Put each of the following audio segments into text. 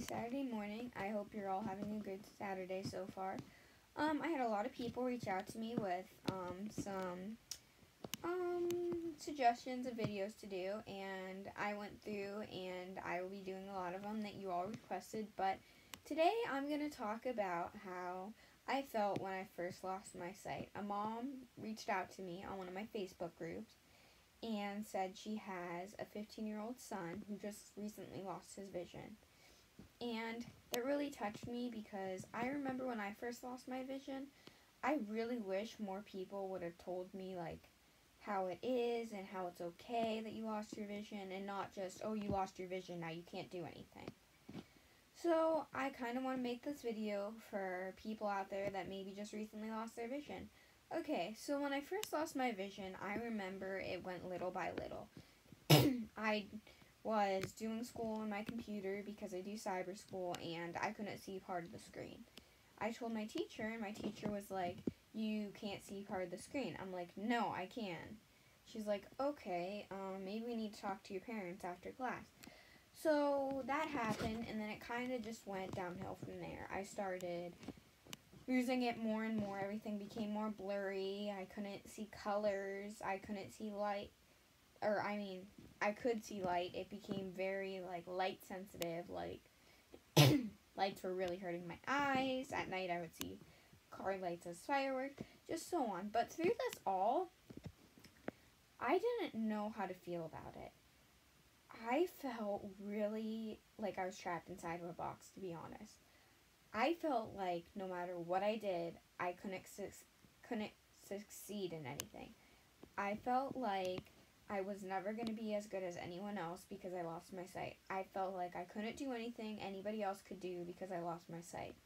Saturday morning. I hope you're all having a good Saturday so far. I had a lot of people reach out to me with some suggestions of videos to do, and I went through and I will be doing a lot of them that you all requested. But today I'm going to talk about how I felt when I first lost my sight. A mom reached out to me on one of my Facebook groups and said she has a 15-year-old son who just recently lost his vision. And that really touched me because I remember when I first lost my vision, I really wish more people would have told me, like, how it is and how it's okay that you lost your vision and not just, oh, you lost your vision, now you can't do anything. So I kind of want to make this video for people out there that maybe just recently lost their vision. Okay, so when I first lost my vision, I remember it went little by little. I was doing school on my computer because I do cyber school and I couldn't see part of the screen. I told my teacher and my teacher was like, you can't see part of the screen. I'm like, no, I can. She's like, okay, maybe we need to talk to your parents after class. So that happened, and then it kind of just went downhill from there. I started losing it more and more. Everything became more blurry. I couldn't see colors. I couldn't see light. I could see light. It became very, light sensitive. Lights were really hurting my eyes. At night, I would see car lights as fireworks, just so on. But through this all, I didn't know how to feel about it. I felt really like I was trapped inside of a box, to be honest. I felt like no matter what I did, I couldn't succeed in anything. I felt like I was never going to be as good as anyone else because I lost my sight. I felt like I couldn't do anything anybody else could do because I lost my sight.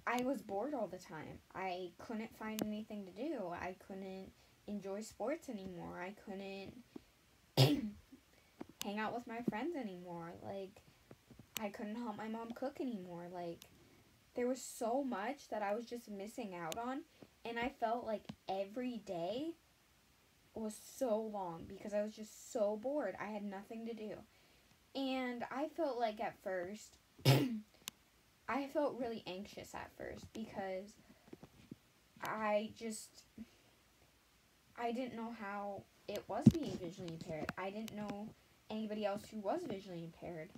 I was bored all the time. I couldn't find anything to do. I couldn't enjoy sports anymore. I couldn't hang out with my friends anymore. I couldn't help my mom cook anymore. There was so much that I was just missing out on, and I felt like every day was so long because I was just so bored. I had nothing to do. And I felt like at first, I felt really anxious at first because I didn't know how it was being visually impaired. I didn't know anybody else who was visually impaired.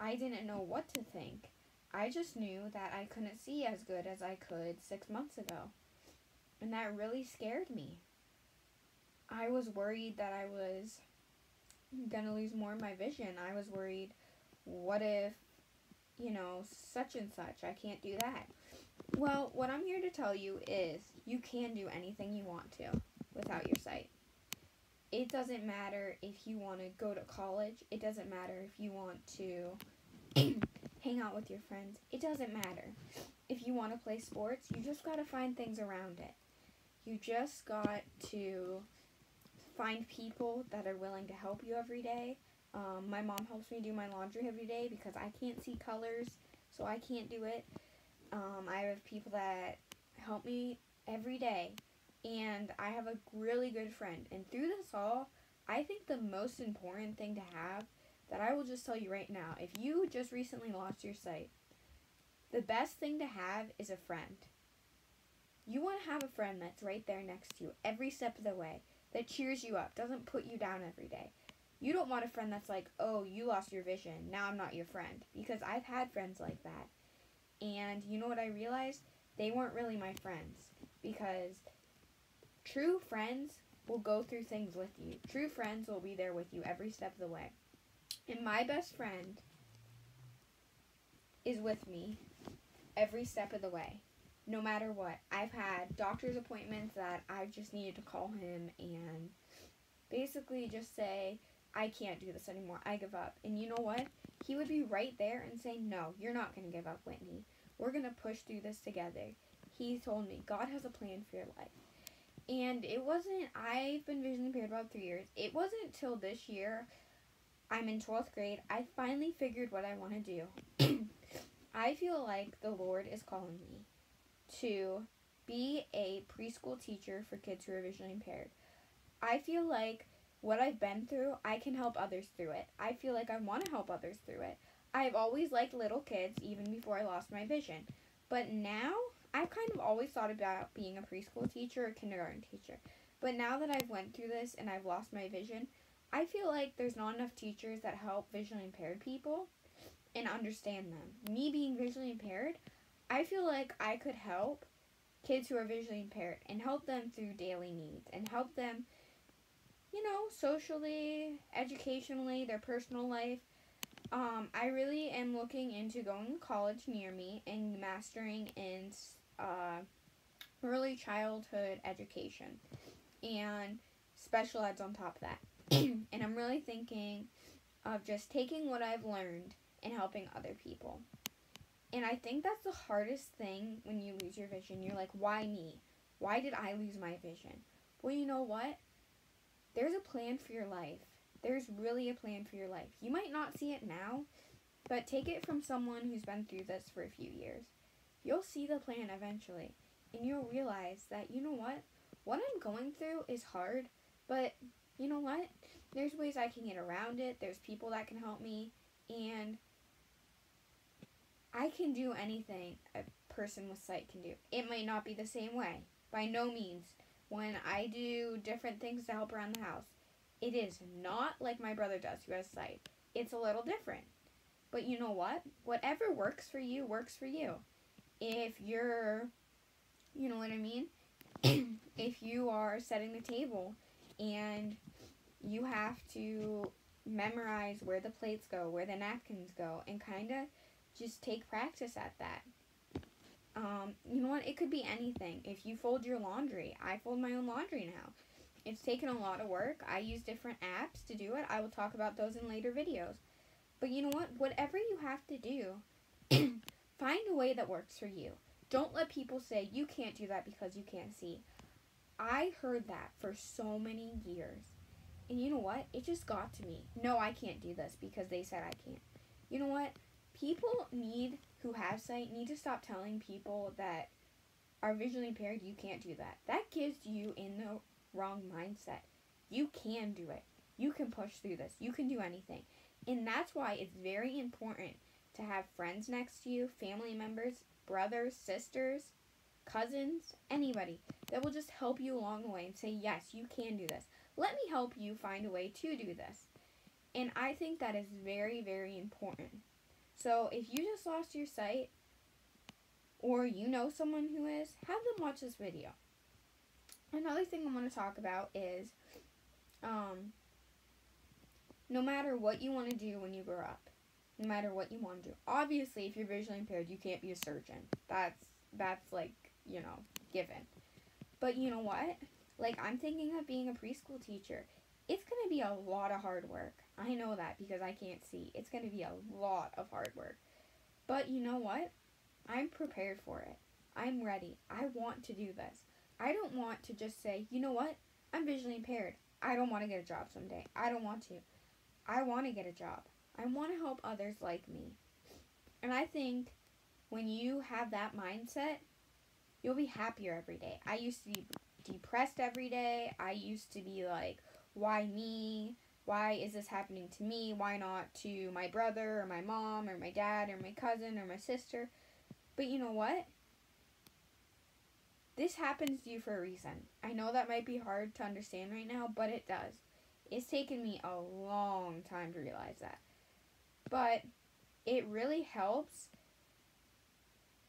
I didn't know what to think. I just knew that I couldn't see as good as I could 6 months ago. And that really scared me. I was worried that I was going to lose more of my vision. I was worried, what if, such and such, I can't do that. Well, what I'm here to tell you is you can do anything you want to without your sight. It doesn't matter if you want to go to college. It doesn't matter if you want to hang out with your friends. It doesn't matter. If you want to play sports, you just got to find things around it. You just got to find people that are willing to help you every day. My mom helps me do my laundry every day because I can't see colors, so I can't do it. I have people that help me every day, and I have a really good friend. And through this all, I think the most important thing to have, that I will just tell you right now, if you just recently lost your sight, the best thing to have is a friend. You want to have a friend that's right there next to you every step of the way, that cheers you up, doesn't put you down every day. You don't want a friend that's like, oh, you lost your vision, now I'm not your friend. Because I've had friends like that. And you know what I realized? They weren't really my friends. Because true friends will go through things with you. True friends will be there with you every step of the way. And my best friend is with me every step of the way. No matter what. I've had doctor's appointments that I've just needed to call him and basically just say, I can't do this anymore. I give up. And you know what? He would be right there and say, no, you're not going to give up, Whitney. We're going to push through this together. He told me, God has a plan for your life. And I've been visually impaired about 3 years. It wasn't till this year, I'm in 12th grade, I finally figured what I want to do. I feel like the Lord is calling me to be a preschool teacher for kids who are visually impaired. I feel like what I've been through, I can help others through it. I feel like I want to help others through it. I've always liked little kids even before I lost my vision. But now I've kind of always thought about being a preschool teacher or kindergarten teacher. But now that I've went through this and I've lost my vision, I feel like there's not enough teachers that help visually impaired people and understand them. Me being visually impaired, I feel like I could help kids who are visually impaired and help them through daily needs and help them, socially, educationally, their personal life. I really am looking into going to college near me and mastering in early childhood education and special eds on top of that. And I'm really thinking of just taking what I've learned and helping other people. And I think that's the hardest thing when you lose your vision. You're like, why me? Why did I lose my vision? Well, you know what? There's a plan for your life. There's really a plan for your life. You might not see it now, but take it from someone who's been through this for a few years. You'll see the plan eventually, and you'll realize that, you know what? What I'm going through is hard, but you know what? There's ways I can get around it. There's people that can help me, and I can do anything a person with sight can do. It might not be the same way. By no means. When I do different things to help around the house, it is not like my brother does who has sight. It's a little different. But you know what? Whatever works for you, works for you. If you're, you know what I mean? If you are setting the table and you have to memorize where the plates go, where the napkins go, and kind of just take practice at that. You know what? It could be anything. If you fold your laundry, I fold my own laundry now. It's taken a lot of work. I use different apps to do it. I will talk about those in later videos. But you know what? Whatever you have to do, find a way that works for you. Don't let people say you can't do that because you can't see. I heard that for so many years. And you know what? It just got to me. No, I can't do this because they said I can't. You know what? People who have sight need to stop telling people that are visually impaired you can't do that. That gives you in the wrong mindset. You can do it. You can push through this. You can do anything. And that's why it's very important to have friends next to you, family members, brothers, sisters, cousins, anybody that will just help you along the way and say, yes, you can do this. Let me help you find a way to do this. And I think that is very, very important. So if you just lost your sight, or you know someone who is, have them watch this video. Another thing I want to talk about is, no matter what you want to do when you grow up, no matter what you want to do. Obviously, if you're visually impaired, you can't be a surgeon. That's like, given. But you know what? Like, I'm thinking of being a preschool teacher. It's going to be a lot of hard work. I know that because I can't see. It's going to be a lot of hard work. But you know what? I'm prepared for it. I'm ready. I want to do this. I don't want to just say, you know what? I'm visually impaired. I don't want to get a job someday. I don't want to. I want to get a job. I want to help others like me. And I think when you have that mindset, you'll be happier every day. I used to be depressed every day. I used to be like, why me? Why is this happening to me? Why not to my brother or my mom or my dad or my cousin or my sister? But you know what? This happens to you for a reason. I know that might be hard to understand right now, but it does. It's taken me a long time to realize that. But it really helps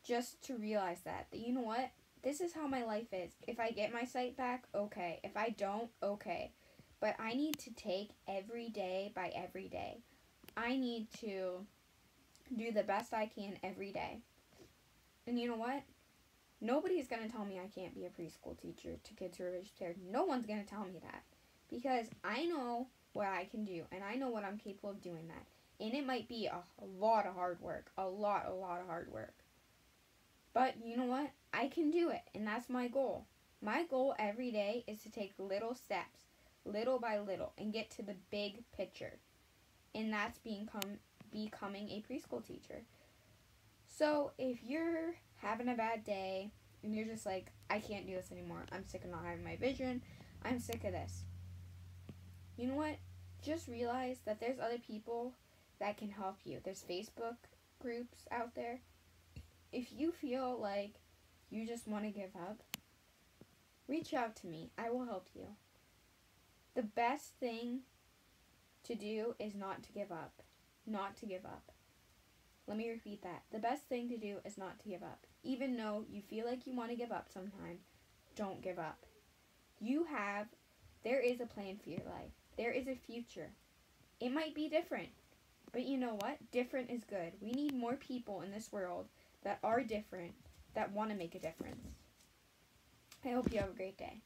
just to realize that you know what? This is how my life is. If I get my sight back, okay. If I don't, okay. But I need to take every day by every day. I need to do the best I can every day. And you know what? Nobody's going to tell me I can't be a preschool teacher to kids who are visually impaired. No one's going to tell me that. Because I know what I can do. And I know what I'm capable of doing that. And it might be a lot of hard work. A lot of hard work. But you know what? I can do it. And that's my goal. My goal every day is to take little steps. Little by little. And get to the big picture. And that's becoming a preschool teacher. So if you're having a bad day and you're just like, I can't do this anymore. I'm sick of not having my vision. I'm sick of this. You know what? Just realize that there's other people that can help you. There's Facebook groups out there. If you feel like you just want to give up, reach out to me. I will help you. The best thing to do is not to give up. Not to give up. Let me repeat that. The best thing to do is not to give up. Even though you feel like you want to give up sometimes, don't give up. There is a plan for your life. There is a future. It might be different, but you know what? Different is good. We need more people in this world that are different, that want to make a difference. I hope you have a great day.